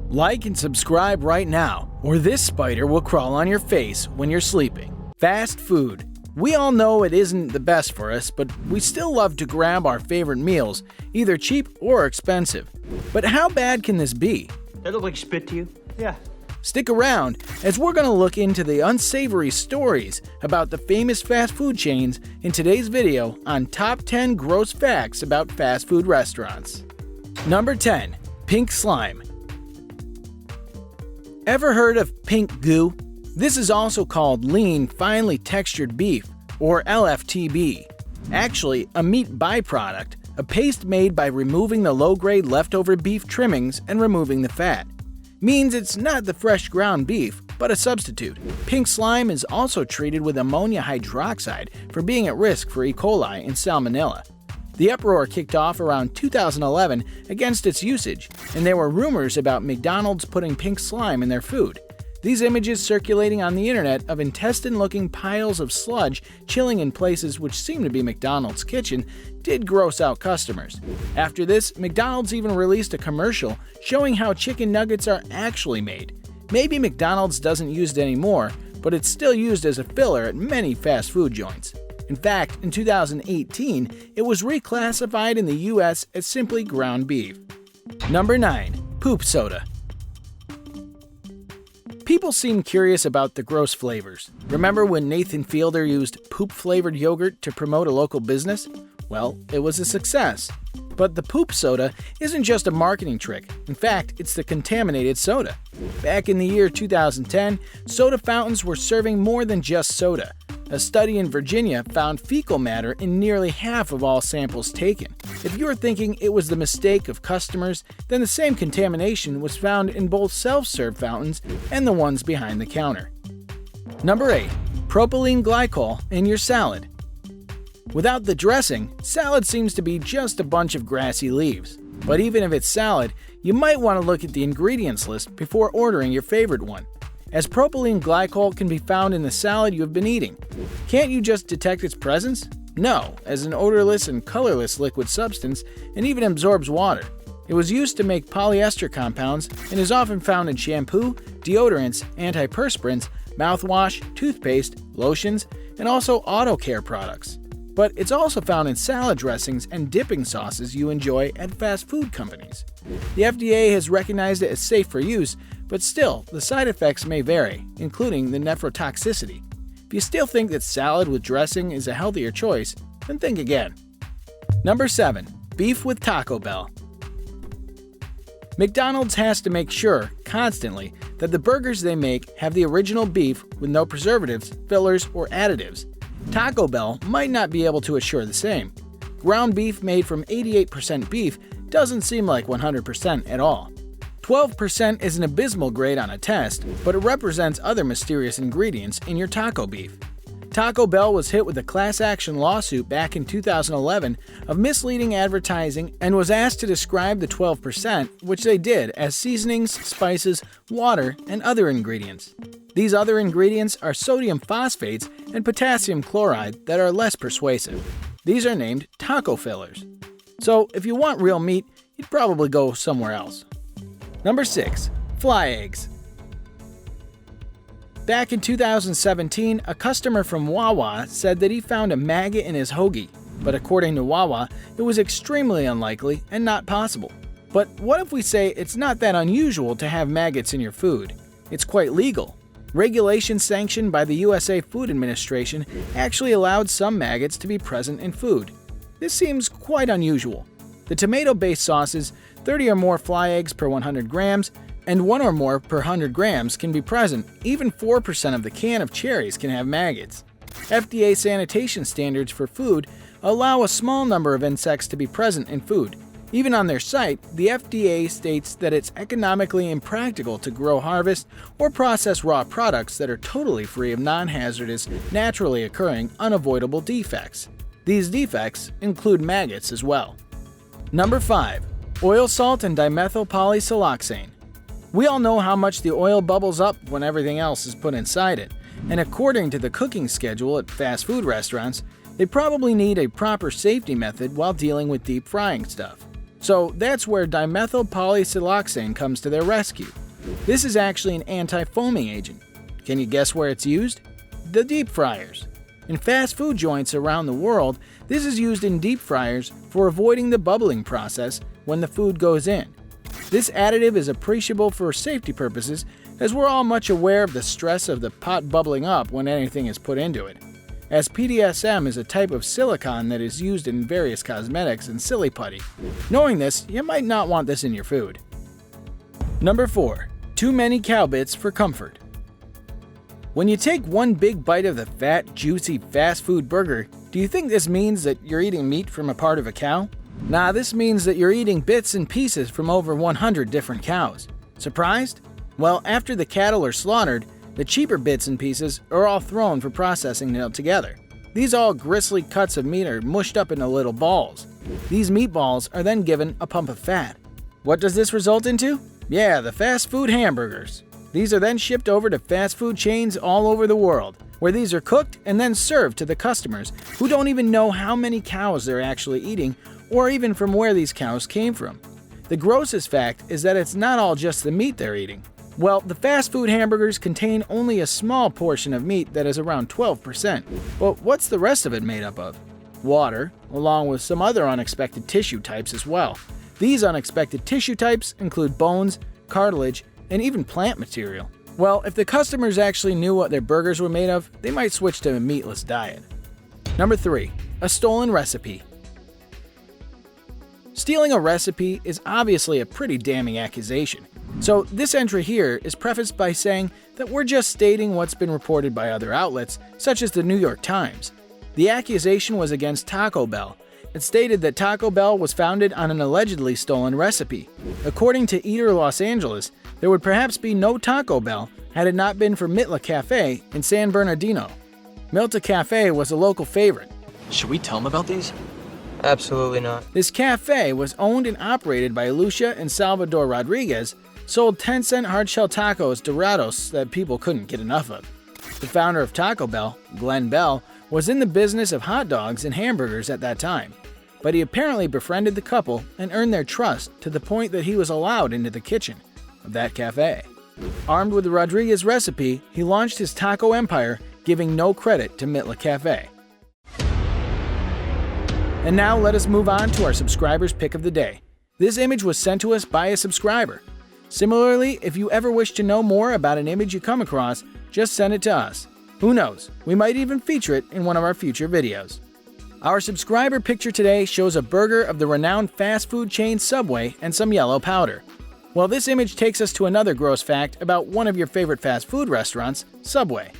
Like and subscribe right now, or this spider will crawl on your face when you're sleeping. Fast food. We all know it isn't the best for us, but we still love to grab our favorite meals, either cheap or expensive. But how bad can this be? That look like spit to you? Yeah. Stick around, as we're going to look into the unsavory stories about the famous fast food chains in today's video on Top 10 Gross Facts about Fast Food Restaurants. Number 10. Pink slime. Ever heard of pink-goo? This is also called lean, finely textured beef, or LFTB. Actually, a meat byproduct, a paste made by removing the low-grade leftover beef trimmings and removing the fat. Means it's not the fresh ground beef, but a substitute. Pink slime is also treated with ammonia hydroxide for being at risk for E. coli and Salmonella. The uproar kicked off around 2011 against its usage, and there were rumors about McDonald's putting pink slime in their food. These images circulating on the internet of intestine-looking piles of sludge chilling in places which seem to be McDonald's kitchen did gross out customers. After this, McDonald's even released a commercial showing how chicken nuggets are actually made. Maybe McDonald's doesn't use it anymore, but it's still used as a filler at many fast food joints. In fact, in 2018, it was reclassified in the US as simply ground beef. Number 9. Poop soda. People seem curious about the gross flavors. Remember when Nathan Fielder used poop-flavored yogurt to promote a local business? Well, it was a success. But the poop soda isn't just a marketing trick. In fact, it's the contaminated soda. Back in the year 2010, soda fountains were serving more than just soda. A study in Virginia found fecal matter in nearly half of all samples taken. If you're thinking it was the mistake of customers, then the same contamination was found in both self-serve fountains and the ones behind the counter. Number 8. Propylene glycol in your salad. Without the dressing, salad seems to be just a bunch of grassy leaves. But even if it's salad, you might want to look at the ingredients list before ordering your favorite one, as propylene glycol can be found in the salad you have been eating. Can't you just detect its presence? No, as an odorless and colorless liquid substance, and even absorbs water. It was used to make polyester compounds and is often found in shampoo, deodorants, antiperspirants, mouthwash, toothpaste, lotions, and also auto care products. But it's also found in salad dressings and dipping sauces you enjoy at fast food companies. The FDA has recognized it as safe for use, but still, the side effects may vary, including the nephrotoxicity. If you still think that salad with dressing is a healthier choice, then think again. Number 7. Beef with Taco Bell. McDonald's has to make sure, constantly, that the burgers they make have the original beef with no preservatives, fillers, or additives. Taco Bell might not be able to assure the same. Ground beef made from 88% beef doesn't seem like 100% at all. 12% is an abysmal grade on a test, but it represents other mysterious ingredients in your taco beef. Taco Bell was hit with a class action lawsuit back in 2011 of misleading advertising and was asked to describe the 12%, which they did, as seasonings, spices, water, and other ingredients. These other ingredients are sodium phosphates and potassium chloride that are less persuasive. These are named taco fillers. So if you want real meat, you'd probably go somewhere else. Number 6. Fly eggs. Back in 2017, a customer from Wawa said that he found a maggot in his hoagie, but according to Wawa, it was extremely unlikely and not possible. But what if we say it's not that unusual to have maggots in your food? It's quite legal. Regulations sanctioned by the USA Food Administration actually allowed some maggots to be present in food. This seems quite unusual. The tomato-based sauces, 30 or more fly eggs per 100 grams, and 1 or more per 100 grams can be present. Even 4% of the can of cherries can have maggots. FDA sanitation standards for food allow a small number of insects to be present in food. Even on their site, the FDA states that it's economically impractical to grow, harvest, or process raw products that are totally free of non-hazardous, naturally occurring, unavoidable defects. These defects include maggots as well. Number 5. Oil salt and dimethyl polysilicoxane. We all know how much the oil bubbles up when everything else is put inside it, and according to the cooking schedule at fast food restaurants, they probably need a proper safety method while dealing with deep frying stuff. So that's where dimethyl polysiloxane comes to their rescue. This is actually an anti-foaming agent. Can you guess where it's used? The deep fryers. In fast food joints around the world, this is used in deep fryers for avoiding the bubbling process when the food goes in. This additive is appreciable for safety purposes, as we're all much aware of the stress of the pot bubbling up when anything is put into it, as PDSM is a type of silicone that is used in various cosmetics and silly putty. Knowing this, you might not want this in your food. Number 4. Too many cow bits for comfort. When you take one big bite of the fat, juicy fast food burger, do you think this means that you're eating meat from a part of a cow? Nah, this means that you're eating bits and pieces from over 100 different cows. Surprised? Well, after the cattle are slaughtered, the cheaper bits and pieces are all thrown for processing together. These all gristly cuts of meat are mushed up into little balls. These meatballs are then given a pump of fat. What does this result into? Yeah, the fast food hamburgers. These are then shipped over to fast food chains all over the world, where these are cooked and then served to the customers who don't even know how many cows they're actually eating or even from where these cows came from. The grossest fact is that it's not all just the meat they're eating. Well, the fast food hamburgers contain only a small portion of meat that is around 12%. But what's the rest of it made up of? Water, along with some other unexpected tissue types as well. These unexpected tissue types include bones, cartilage, and even plant material. Well, if the customers actually knew what their burgers were made of, they might switch to a meatless diet. Number 3. A stolen recipe. Stealing a recipe is obviously a pretty damning accusation. So this entry here is prefaced by saying that we're just stating what's been reported by other outlets, such as the New York Times. The accusation was against Taco Bell. It stated that Taco Bell was founded on an allegedly stolen recipe. According to Eater Los Angeles, there would perhaps be no Taco Bell had it not been for Mitla Cafe in San Bernardino. Mitla Cafe was a local favorite. Should we tell them about these? Absolutely not. This cafe was owned and operated by Lucia and Salvador Rodriguez, sold 10-cent hard-shell tacos Dorados that people couldn't get enough of. The founder of Taco Bell, Glenn Bell, was in the business of hot dogs and hamburgers at that time, but he apparently befriended the couple and earned their trust to the point that he was allowed into the kitchen of that cafe. Armed with the Rodriguez recipe, he launched his taco empire, giving no credit to Mitla Cafe. And now let us move on to our subscriber's pick of the day. This image was sent to us by a subscriber. Similarly, if you ever wish to know more about an image you come across, just send it to us. Who knows, we might even feature it in one of our future videos. Our subscriber picture today shows a burger of the renowned fast food chain Subway and some yellow powder. Well, this image takes us to another gross fact about one of your favorite fast food restaurants, Subway.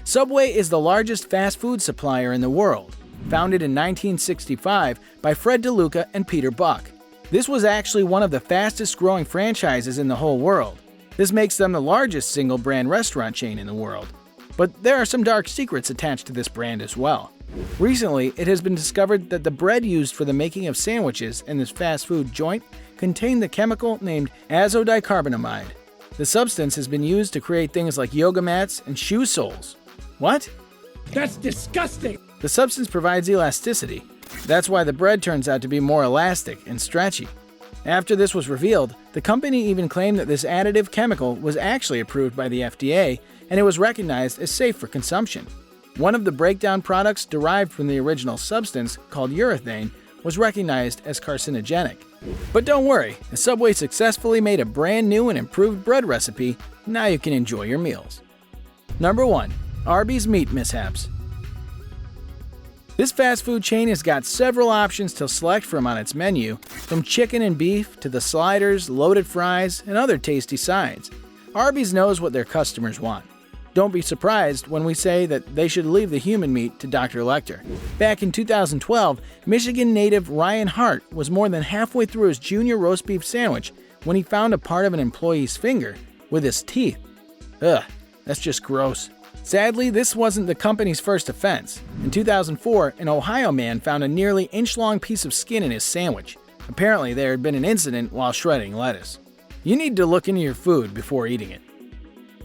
Subway is the largest fast food supplier in the world, founded in 1965 by Fred DeLuca and Peter Buck. This was actually one of the fastest growing franchises in the whole world. This makes them the largest single brand restaurant chain in the world. But there are some dark secrets attached to this brand as well. Recently, it has been discovered that the bread used for the making of sandwiches in this fast food joint contained the chemical named azodicarbonamide. The substance has been used to create things like yoga mats and shoe soles. What? That's disgusting! The substance provides elasticity. That's why the bread turns out to be more elastic and stretchy. After this was revealed, the company even claimed that this additive chemical was actually approved by the FDA and it was recognized as safe for consumption. One of the breakdown products derived from the original substance, called urethane, was recognized as carcinogenic. But don't worry, as Subway successfully made a brand new and improved bread recipe, now you can enjoy your meals. Number 1. Arby's Meat Mishaps. This fast food chain has got several options to select from on its menu, from chicken and beef to the sliders, loaded fries, and other tasty sides. Arby's knows what their customers want. Don't be surprised when we say that they should leave the human meat to Dr. Lecter. Back in 2012, Michigan native Ryan Hart was more than halfway through his junior roast beef sandwich when he found a part of an employee's finger with his teeth. Ugh, that's just gross. Sadly, this wasn't the company's first offense. In 2004, an Ohio man found a nearly inch-long piece of skin in his sandwich. Apparently, there had been an incident while shredding lettuce. You need to look into your food before eating it.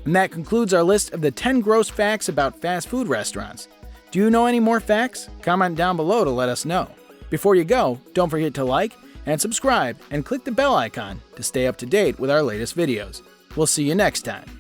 And that concludes our list of the 10 gross facts about fast food restaurants. Do you know any more facts? Comment down below to let us know. Before you go, don't forget to like and subscribe and click the bell icon to stay up to date with our latest videos. We'll see you next time.